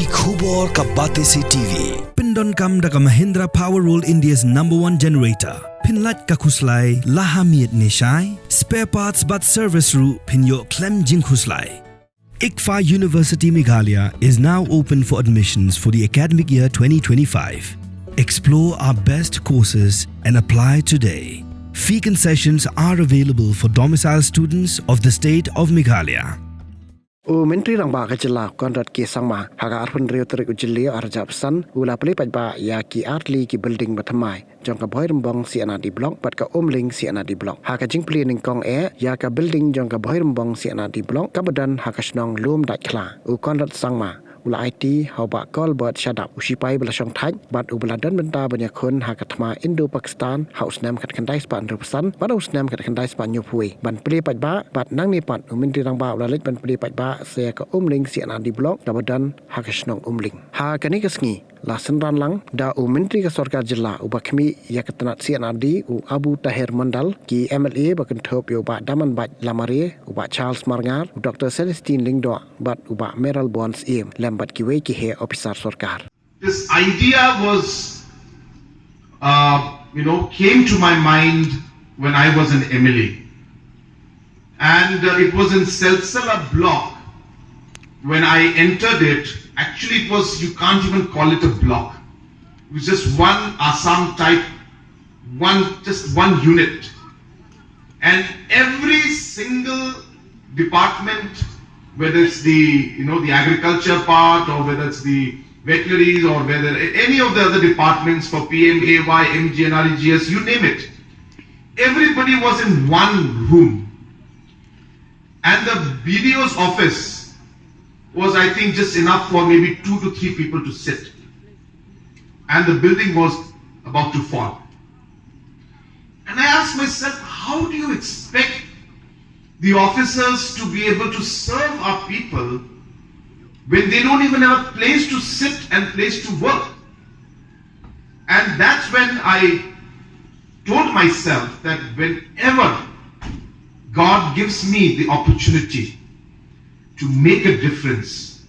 Ki khubor ka Batesi TV. Pindon kam da ka Mahindra Powerroll India's #1 generator. Pinlat ka khuslai lahamiet nishai. Spare parts but service ru pinyo klem jing khuslai. ICFA University Meghalaya is now open for admissions for the academic year 2025. Explore our best courses and apply today. Fee concessions are available for domicile students of the state of Meghalaya. Menteri Rangba Kajela Konrad Ki Sangma Haga Arpun Rio Terik Ujili Arjapsan Ula Plie Pajba Ya Ki Artli Ki Building Thymmai Jongka Bhoirymbong C&Rd Block Pat Ka Omling C&Rd Block Haga Jing Plie Ning Kong Ya Ka Building Jongka Bhoirymbong C&Rd Block Kabadan Haga Shnong Lum Dak Kla Konrad Sangma Ula IT Hauba Kol Bot Shadap Shipai Bela Shongthait Bat Ubaladan Benta Banyak Kun Haga Thymmai Indo Pakistan Haus Nam Kat Kandai Span Rupasan Bat Haus Nam Kat Kandai Span Nyopui Ban Plie Pajba Bat Nang Ni Pat Menteri Rangba Ula Lit Ban Plie Pajba Saya Ka Omling C&Rd Block Kabadan Haga Shnong Omling Ha Kani Kasngi Lasan ran lang da Menteri Sorkar Jilla Ubakmi Yakatanat C&Rd Abu Tahir Mandal Ki MLA Bakentop Uba Daman Bat Lamare Uba Charles Marngar Dr. Celestine Lingdo Bat Uba Meral Bonds Im Lambat Kiwe Ki He Officer Sorkar. This idea was came to my mind when I was an MLA, and it was in Silsila block. When I entered it, actually it was, you can't even call it a block. It was just one Assam type, just one unit. And every single department, whether it's the agriculture part, or whether it's the veterinaries, or whether any of the other departments for PMAY, MGNREGS, you name it. Everybody was in one room. And the BDO's office was, I think, just enough for maybe 2 to 3 people to sit. And the building was about to fall. And I asked myself, how do you expect the officers to be able to serve our people when they don't even have a place to sit and place to work? And that's when I told myself that whenever God gives me the opportunity to make a difference,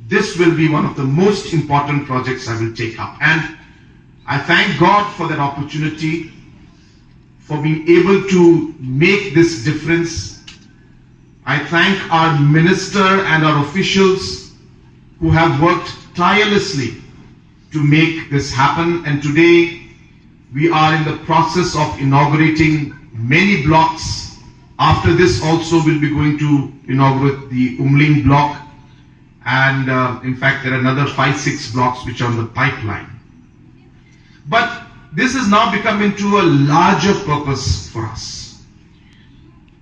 this will be one of the most important projects I will take up. And I thank God for that opportunity, for being able to make this difference. I thank our minister and our officials who have worked tirelessly to make this happen. And today we are in the process of inaugurating many blocks. After this also we'll be going to inaugurate the Umling block, and in fact there are another 5-6 blocks which are on the pipeline. But this has now become into a larger purpose for us.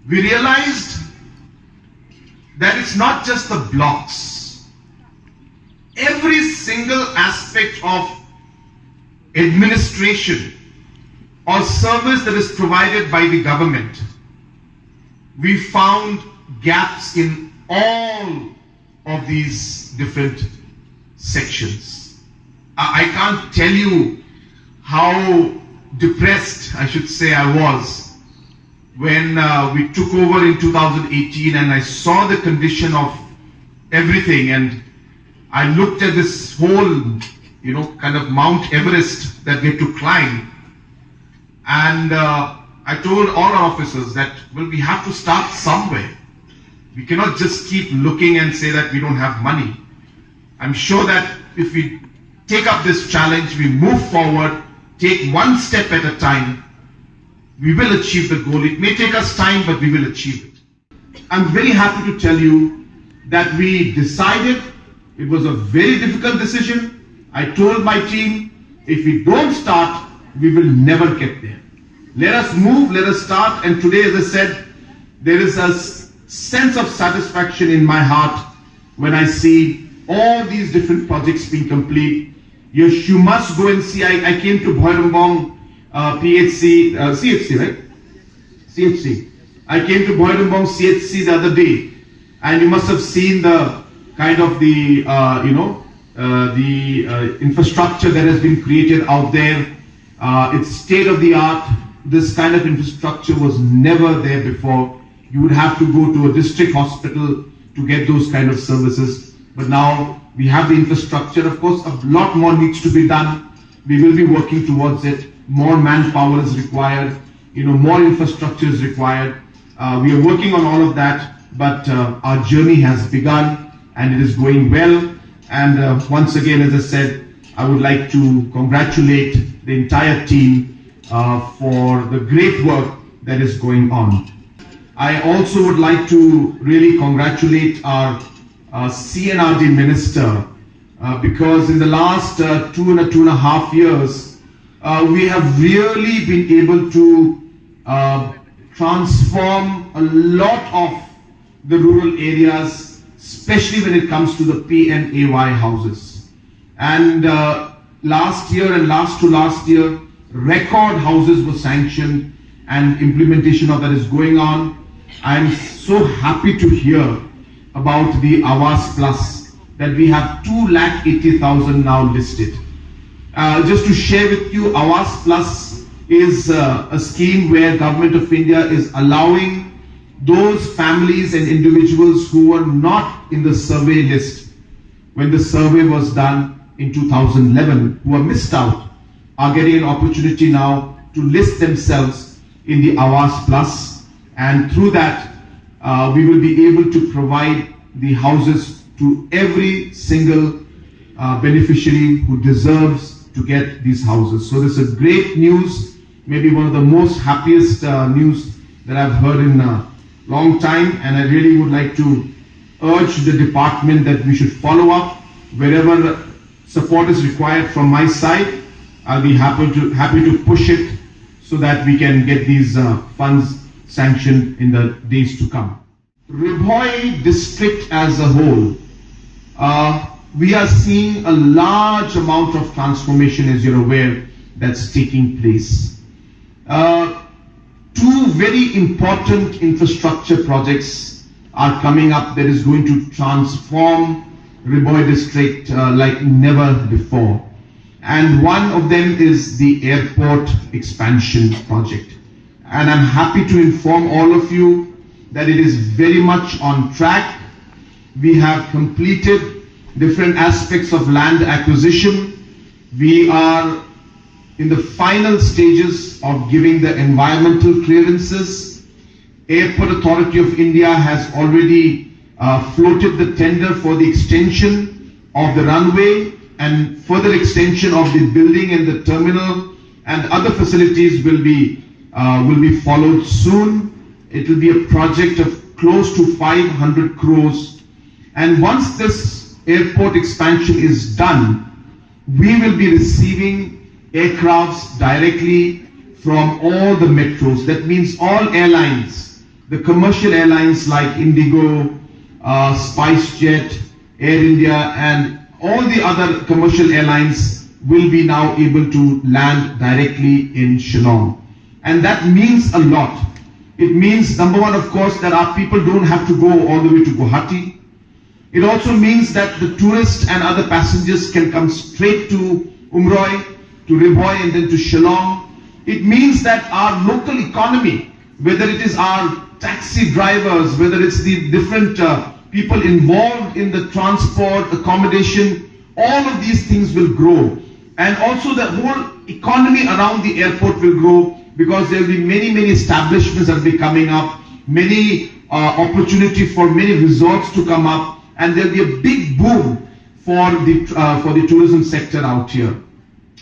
We realized that it's not just the blocks. Every single aspect of administration or service that is provided by the government, we found gaps in all of these different sections. I can't tell you how depressed, I should say, I was when we took over in 2018 and I saw the condition of everything, and I looked at this whole, kind of Mount Everest that we had to climb, and I told all our officers that, well, we have to start somewhere. We cannot just keep looking and say that we don't have money. I'm sure that if we take up this challenge, we move forward, take one step at a time, we will achieve the goal. It may take us time, but we will achieve it. I'm very happy to tell you that we decided, it was a very difficult decision. I told my team, if we don't start, we will never get there. Let us move, let us start. And today, as I said, there is a sense of satisfaction in my heart when I see all these different projects being complete. Yes, you must go and see. I came to Bhoirymbong CHC, right? CHC. I came to Bhoirymbong CHC the other day, and you must have seen the kind of the infrastructure that has been created out there. It's state of the art. This kind of infrastructure was never there before. You would have to go to a district hospital to get those kind of services. But now We have the infrastructure. Of course, a lot more needs to be done. We will be working towards it. More manpower is required. More infrastructure is required. We are working on all of that, but our journey has begun and it is going well. And once again, as I said, I would like to congratulate the entire team for the great work that is going on. I also would like to really congratulate our C&Rd minister because in the last 2.5 years, we have really been able to transform a lot of the rural areas, especially when it comes to the PMAY houses. And last year and last to last year, record houses were sanctioned and implementation of that is going on. I am so happy to hear about the Awas Plus that we have 280,000 now listed. Just to share with you, Awas Plus is a scheme where Government of India is allowing those families and individuals who were not in the survey list when the survey was done in 2011, who are missed out, are getting an opportunity now to list themselves in the Awas Plus, and through that we will be able to provide the houses to every single beneficiary who deserves to get these houses. So this is great news, maybe one of the most happiest news that I've heard in a long time, and I really would like to urge the department that we should follow up wherever support is required from my side. I'll be happy to push it so that we can get these funds sanctioned in the days to come. Ribhoi district as a whole, we are seeing a large amount of transformation, as you're aware, that's taking place. Two very important infrastructure projects are coming up that is going to transform Ribhoi district like never before. And one of them is the airport expansion project. And I'm happy to inform all of you that it is very much on track. We have completed different aspects of land acquisition. We are in the final stages of giving the environmental clearances. Airport Authority of India has already floated the tender for the extension of the runway and further extension of the building and the terminal, and other facilities will be followed soon. It will be a project of close to 500 crores. And once this airport expansion is done, we will be receiving aircrafts directly from all the metros. That means all airlines, the commercial airlines like Indigo, SpiceJet, Air India, and all the other commercial airlines will be now able to land directly in Shillong. And that means a lot. It means, number one, of course, that our people don't have to go all the way to Guwahati. It also means that the tourists and other passengers can come straight to Umroi, to Ribhoi, and then to Shillong. It means that our local economy, whether it is our taxi drivers, whether it's the different people involved in the transport, accommodation, all of these things will grow. And also the whole economy around the airport will grow, because there will be many establishments that will be coming up, many opportunity for many resorts to come up, and there will be a big boom for the tourism sector out here.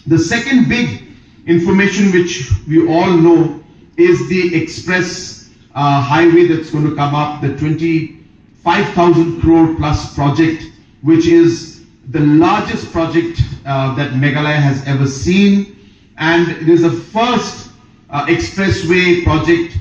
The second big information which we all know is the express highway that's going to come up, the 25,000 crore plus project, which is the largest project that Meghalaya has ever seen, and it is the first expressway project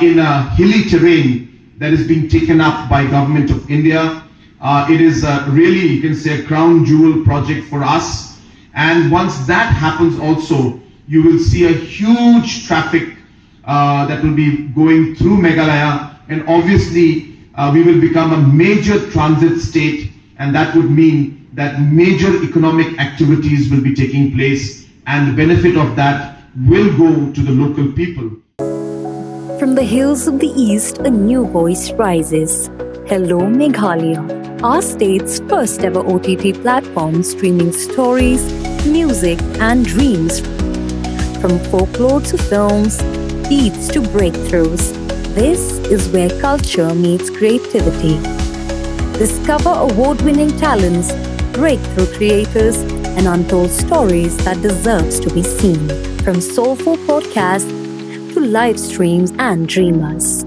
in a hilly terrain that is being taken up by Government of India. It is really, you can say, a crown jewel project for us. And once that happens also, you will see a huge traffic that will be going through Meghalaya, and obviously we will become a major transit state, and that would mean that major economic activities will be taking place, and the benefit of that will go to the local people. From the hills of the east, a new voice rises. Hello, Meghalaya. our state's first ever OTT platform streaming stories, music, and dreams. From folklore to films, beats to breakthroughs, this is where culture meets creativity. Discover award-winning talents, breakthrough creators, and untold stories that deserves to be seen. From soulful podcasts to live streams and dreamers.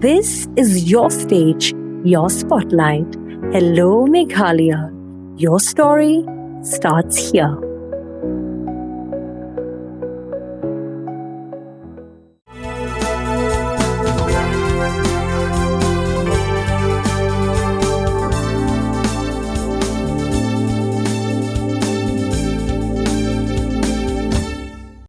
This is your stage, your spotlight. Hello, Meghalaya. Your story starts here.